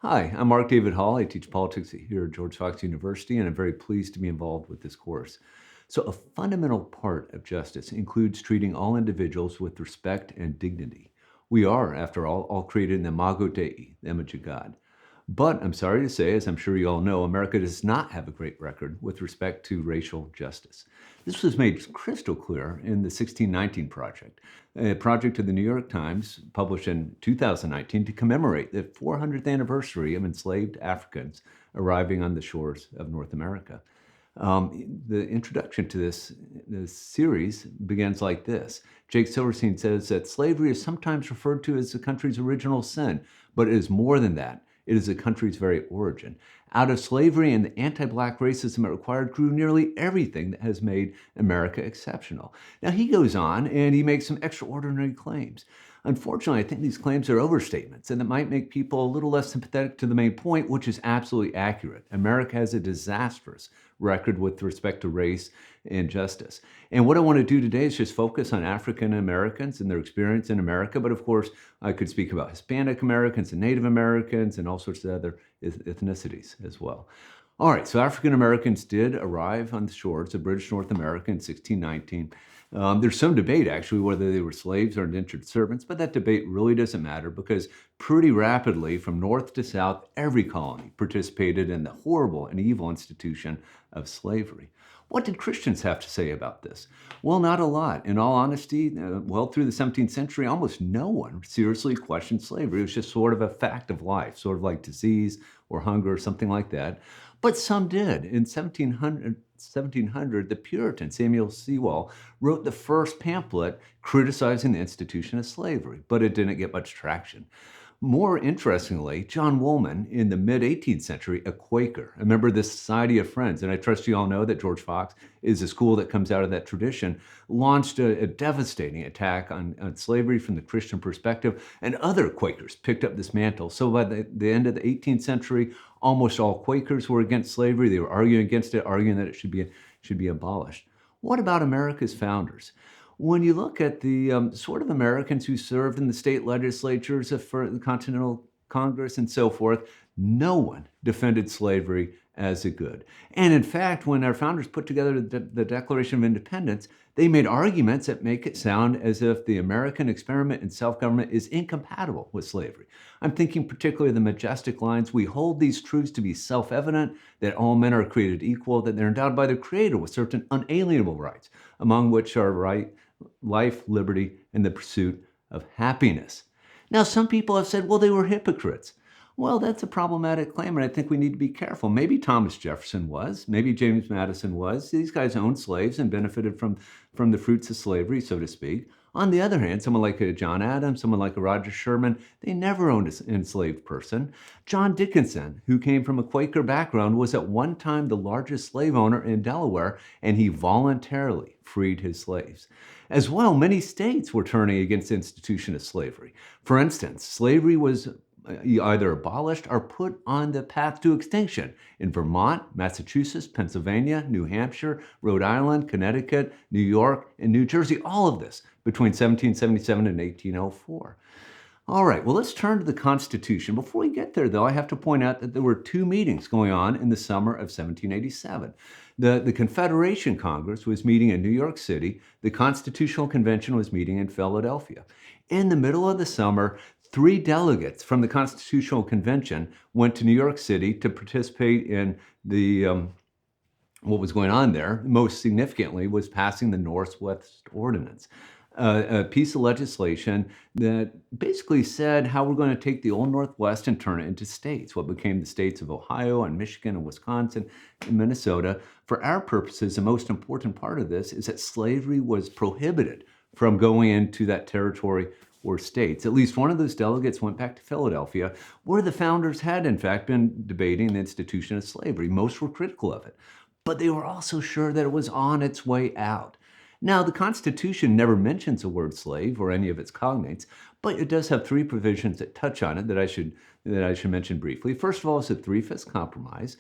Hi, I'm Mark David Hall. I teach politics here at George Fox University, and I'm very pleased to be involved with this course. So, a fundamental part of justice includes treating all individuals with respect and dignity. We are, after all created in the Imago Dei, the image of God. But I'm sorry to say, as I'm sure you all know, America does not have a great record with respect to racial justice. This was made crystal clear in the 1619 Project, a project of the New York Times published in 2019 to commemorate the 400th anniversary of enslaved Africans arriving on the shores of North America. The introduction to this series begins like this. Jake Silverstein says that slavery is sometimes referred to as the country's original sin, but it is more than that. It is the country's very origin. Out of slavery and the anti-Black racism it required grew nearly everything that has made America exceptional. Now, he goes on and he makes some extraordinary claims. Unfortunately, I think these claims are overstatements, and it might make people a little less sympathetic to the main point, which is absolutely accurate. America has a disastrous record with respect to race and justice. And what I want to do today is just focus on African Americans and their experience in America. But of course, I could speak about Hispanic Americans and Native Americans and all sorts of other ethnicities as well. All right, so African Americans did arrive on the shores of British North America in 1619. There's some debate, actually, whether they were slaves or indentured servants, but that debate really doesn't matter because pretty rapidly, from north to south, every colony participated in the horrible and evil institution of slavery. What did Christians have to say about this? Well, not a lot. In all honesty, well, through the 17th century, almost no one seriously questioned slavery. It was just sort of a fact of life, sort of like disease or hunger or something like that. But some did. In 1700, the Puritan Samuel Sewall wrote the first pamphlet criticizing the institution of slavery, but it didn't get much traction. More interestingly, John Woolman, in the mid-18th century, a Quaker, a member of the Society of Friends, and I trust you all know that George Fox is a school that comes out of that tradition, launched a devastating attack on slavery from the Christian perspective, and other Quakers picked up this mantle. So by the end of the 18th century, almost all Quakers were against slavery. They were arguing against it, arguing that it should be abolished. What about America's founders? When you look at the sort of Americans who served in the state legislatures for the Continental Congress and so forth, no one defended slavery as a good. And in fact, when our founders put together the Declaration of Independence, they made arguments that make it sound as if the American experiment in self-government is incompatible with slavery. I'm thinking particularly of the majestic lines, "We hold these truths to be self-evident, that all men are created equal, that they're endowed by their Creator with certain unalienable rights, among which are life, liberty, and the pursuit of happiness." Now, some people have said, well, they were hypocrites. Well, that's a problematic claim, and I think we need to be careful. Maybe Thomas Jefferson was. Maybe James Madison was. These guys owned slaves and benefited from the fruits of slavery, so to speak. On the other hand, someone like a John Adams, someone like a Roger Sherman, they never owned an enslaved person. John Dickinson, who came from a Quaker background, was at one time the largest slave owner in Delaware, and he voluntarily freed his slaves. As well, many states were turning against the institution of slavery. For instance, slavery was either abolished or put on the path to extinction in Vermont, Massachusetts, Pennsylvania, New Hampshire, Rhode Island, Connecticut, New York, and New Jersey, all of this between 1777 and 1804. All right, well, let's turn to the Constitution. Before we get there, though, I have to point out that there were two meetings going on in the summer of 1787. The Confederation Congress was meeting in New York City. The Constitutional Convention was meeting in Philadelphia. In the middle of the summer, 3 delegates from the Constitutional Convention went to New York City to participate in what was going on there. Most significantly was passing the Northwest Ordinance, a piece of legislation that basically said how we're going to take the old Northwest and turn it into states, what became the states of Ohio and Michigan and Wisconsin and Minnesota. For our purposes, the most important part of this is that slavery was prohibited from going into that territory or states. At least one of those delegates went back to Philadelphia, where the founders had, in fact, been debating the institution of slavery. Most were critical of it, but they were also sure that it was on its way out. Now, the Constitution never mentions the word slave or any of its cognates, But it does have three provisions that touch on it that I should mention briefly. First of all, it's a three-fifths compromise.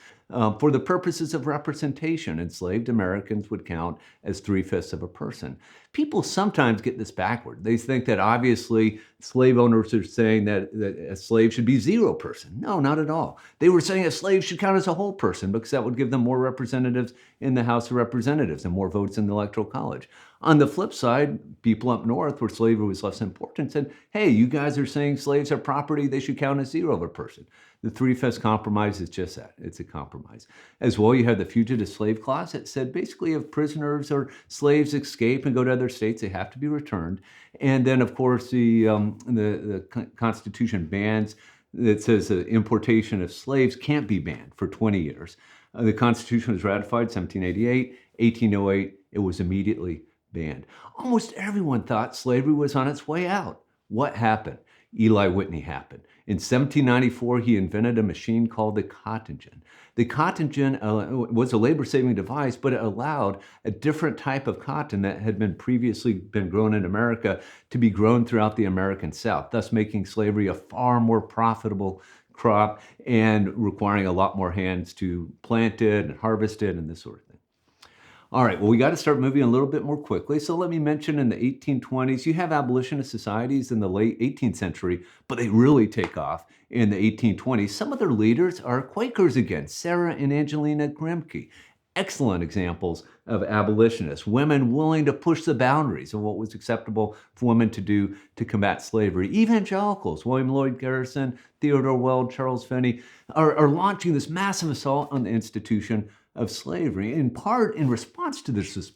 For the purposes of representation, enslaved Americans would count as three-fifths of a person. People sometimes get this backward. They think that obviously slave owners are saying that a slave should be zero person. No, not at all. They were saying a slave should count as a whole person because that would give them more representatives in the House of Representatives and more votes in the Electoral College. On the flip side, people up north where slavery was less important said, hey, you guys are saying slaves are property, they should count as zero of a person. The three-fifths compromise is just that. It's a compromise. As well, you have the fugitive slave clause that said basically if prisoners or slaves escape and go to other states, they have to be returned. And then, of course, the Constitution bans, it says the importation of slaves can't be banned for 20 years. The Constitution was ratified 1788, 1808, it was immediately banned. Almost everyone thought slavery was on its way out. What happened? Eli Whitney happened. In 1794, he invented a machine called the cotton gin. The cotton gin was a labor-saving device, but it allowed a different type of cotton that had been previously been grown in America to be grown throughout the American South, thus making slavery a far more profitable crop and requiring a lot more hands to plant it and harvest it and this sort of thing. All right, well, we got to start moving a little bit more quickly. So let me mention in the 1820s, you have abolitionist societies in the late 18th century, but they really take off in the 1820s. Some of their leaders are Quakers again, Sarah and Angelina Grimke. Excellent examples of abolitionists, women willing to push the boundaries of what was acceptable for women to do to combat slavery. Evangelicals, William Lloyd Garrison, Theodore Weld, Charles Finney, are launching this massive assault on the institution of slavery, in part in response to this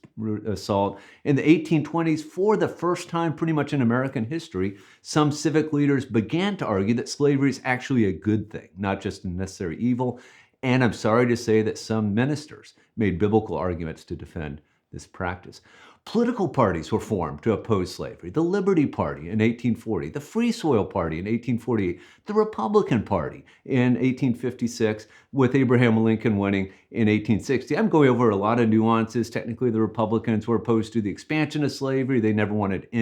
assault. In the 1820s, for the first time pretty much in American history, some civic leaders began to argue that slavery is actually a good thing, not just a necessary evil. And I'm sorry to say that some ministers made biblical arguments to defend this practice. Political parties were formed to oppose slavery. The Liberty Party in 1840, the Free Soil Party in 1848, the Republican Party in 1856, with Abraham Lincoln winning in 1860. I'm going over a lot of nuances. Technically, the Republicans were opposed to the expansion of slavery. They never wanted to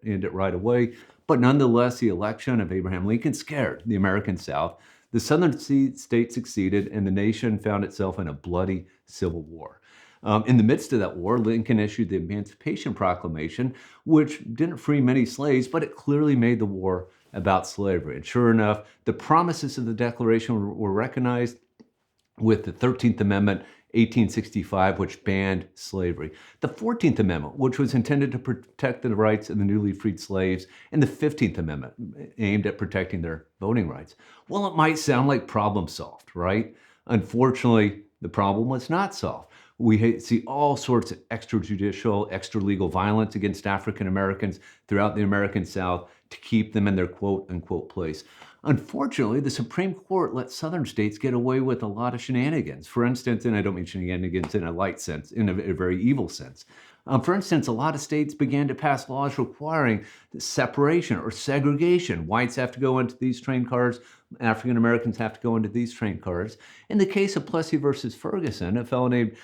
end it right away. But nonetheless, the election of Abraham Lincoln scared the American South. The southern states succeeded, and the nation found itself in a bloody civil war. In the midst of that war, Lincoln issued the Emancipation Proclamation, which didn't free many slaves, but it clearly made the war about slavery. And sure enough, the promises of the Declaration were recognized with the 13th Amendment, 1865, which banned slavery. The 14th Amendment, which was intended to protect the rights of the newly freed slaves, and the 15th Amendment, aimed at protecting their voting rights. Well, it might sound like problem solved, right? Unfortunately, the problem was not solved. We see all sorts of extrajudicial, extralegal violence against African Americans throughout the American South to keep them in their quote-unquote place. Unfortunately, the Supreme Court let southern states get away with a lot of shenanigans. For instance, and I don't mean shenanigans in a light sense, in a very evil sense. For instance, a lot of states began to pass laws requiring separation or segregation. Whites have to go into these train cars. African Americans have to go into these train cars. In the case of Plessy versus Ferguson, a fellow named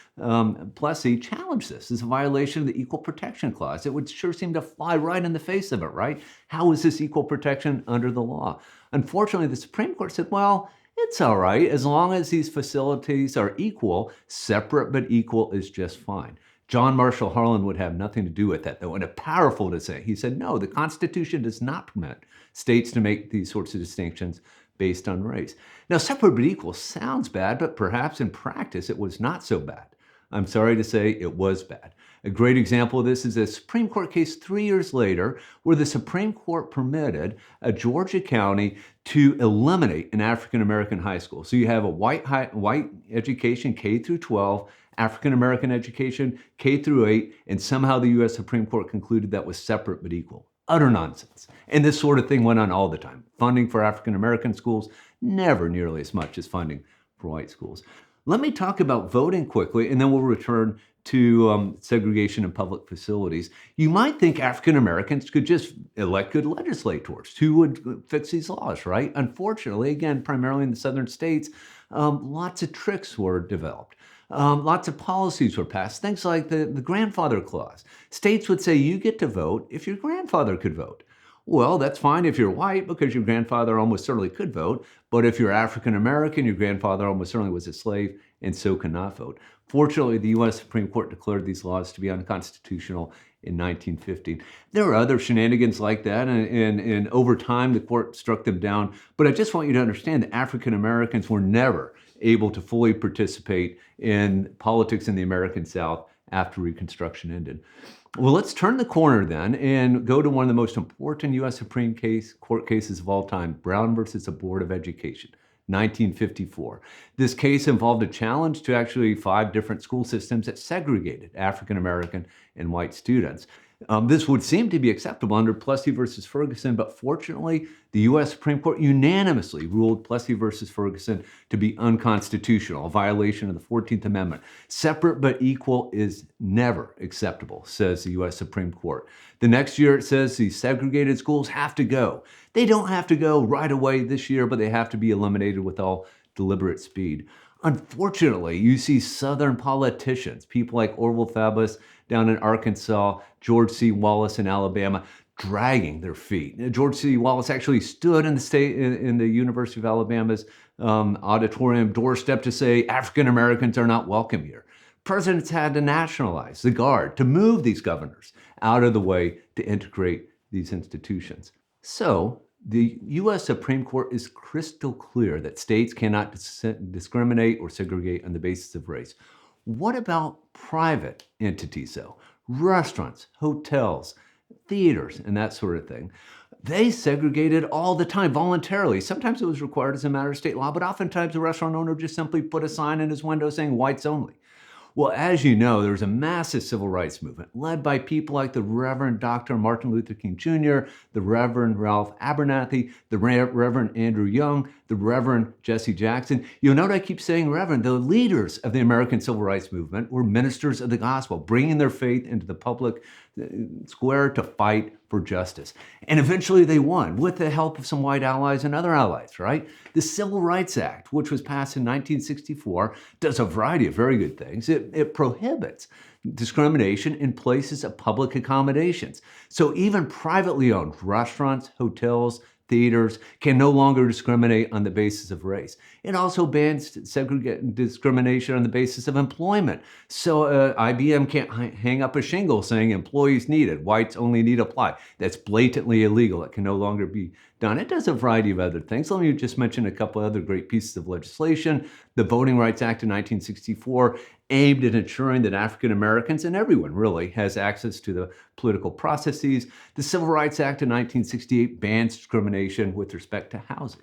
Plessy challenged this as a violation of the Equal Protection Clause. It would sure seem to fly right in the face of it, right? How is this equal protection under the law? Unfortunately, the Supreme Court said, well, it's all right. As long as these facilities are equal, separate but equal is just fine. John Marshall Harlan would have nothing to do with that, though, in a powerful dissent. He said, no, the Constitution does not permit states to make these sorts of distinctions based on race. Now, separate but equal sounds bad, but perhaps in practice it was not so bad. I'm sorry to say it was bad. A great example of this is a Supreme Court case 3 years later where the Supreme Court permitted a Georgia county to eliminate an African American high school. So you have a white education K through 12, African American education K through 8, and somehow the U.S. Supreme Court concluded that was separate but equal. Utter nonsense. And this sort of thing went on all the time. Funding for African American schools, never nearly as much as funding for white schools. Let me talk about voting quickly, and then we'll return to segregation in public facilities. You might think African Americans could just elect good legislators who would fix these laws, right? Unfortunately, again, primarily in the southern states, lots of tricks were developed. Lots of policies were passed, things like the grandfather clause. States would say you get to vote if your grandfather could vote. Well, that's fine if you're white because your grandfather almost certainly could vote. But if you're African American, your grandfather almost certainly was a slave and so cannot vote. Fortunately, the U.S. Supreme Court declared these laws to be unconstitutional in 1950. There are other shenanigans like that, and over time, the court struck them down. But I just want you to understand that African Americans were never able to fully participate in politics in the American South after Reconstruction ended. Well, let's turn the corner then and go to one of the most important U.S. Supreme Court cases of all time, Brown versus the Board of Education, 1954. This case involved a challenge to actually 5 different school systems that segregated African American and white students. This would seem to be acceptable under Plessy versus Ferguson, but fortunately, the U.S. Supreme Court unanimously ruled Plessy versus Ferguson to be unconstitutional, a violation of the 14th Amendment. Separate but equal is never acceptable, says the U.S. Supreme Court. The next year, it says these segregated schools have to go. They don't have to go right away this year, but they have to be eliminated with all deliberate speed. Unfortunately, you see Southern politicians, people like Orville Faubus down in Arkansas, George C. Wallace in Alabama, dragging their feet. George C. Wallace actually stood in the University of Alabama's auditorium doorstep to say African Americans are not welcome here. Presidents had to nationalize the Guard to move these governors out of the way to integrate these institutions. So the U.S. Supreme Court is crystal clear that states cannot discriminate or segregate on the basis of race. What about private entities, though? Restaurants, hotels, theaters, and that sort of thing. They segregated all the time voluntarily. Sometimes it was required as a matter of state law, but oftentimes the restaurant owner just simply put a sign in his window saying whites only. Well, as you know, there was a massive civil rights movement led by people like the Reverend Dr. Martin Luther King Jr., the Reverend Ralph Abernathy, the Reverend Andrew Young, the Reverend Jesse Jackson. You'll note I keep saying Reverend. The leaders of the American civil rights movement were ministers of the gospel, bringing their faith into the public square to fight for justice. And eventually they won with the help of some white allies and other allies, right? The Civil Rights Act, which was passed in 1964, does a variety of very good things. It prohibits discrimination in places of public accommodations. So even privately owned restaurants, hotels, theaters can no longer discriminate on the basis of race. It also bans discrimination on the basis of employment. So IBM can't hang up a shingle saying employees needed, whites only need apply. That's blatantly illegal. It can no longer be done. It does a variety of other things. Let me just mention a couple other great pieces of legislation. The Voting Rights Act of 1964 aimed at ensuring that African Americans, and everyone really, has access to the political processes. The Civil Rights Act of 1968 bans discrimination with respect to housing.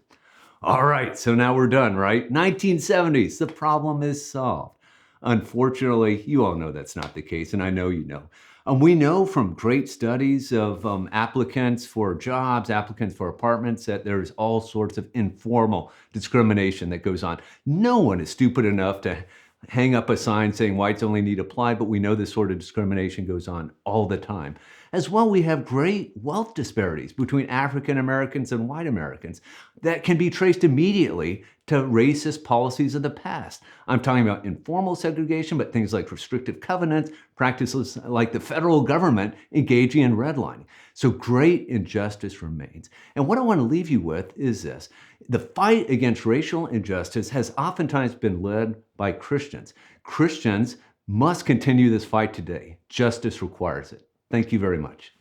All right, so now we're done, right? 1970s, the problem is solved. Unfortunately, you all know that's not the case, and I know you know. We know from great studies of applicants for jobs, applicants for apartments, that there's all sorts of informal discrimination that goes on. No one is stupid enough to hang up a sign saying whites only need apply, but we know this sort of discrimination goes on all the time. As well, we have great wealth disparities between African Americans and white Americans that can be traced immediately to racist policies of the past. I'm talking about informal segregation, but things like restrictive covenants, practices like the federal government engaging in redlining. So great injustice remains. And what I want to leave you with is this. The fight against racial injustice has oftentimes been led by Christians. Christians must continue this fight today. Justice requires it. Thank you very much.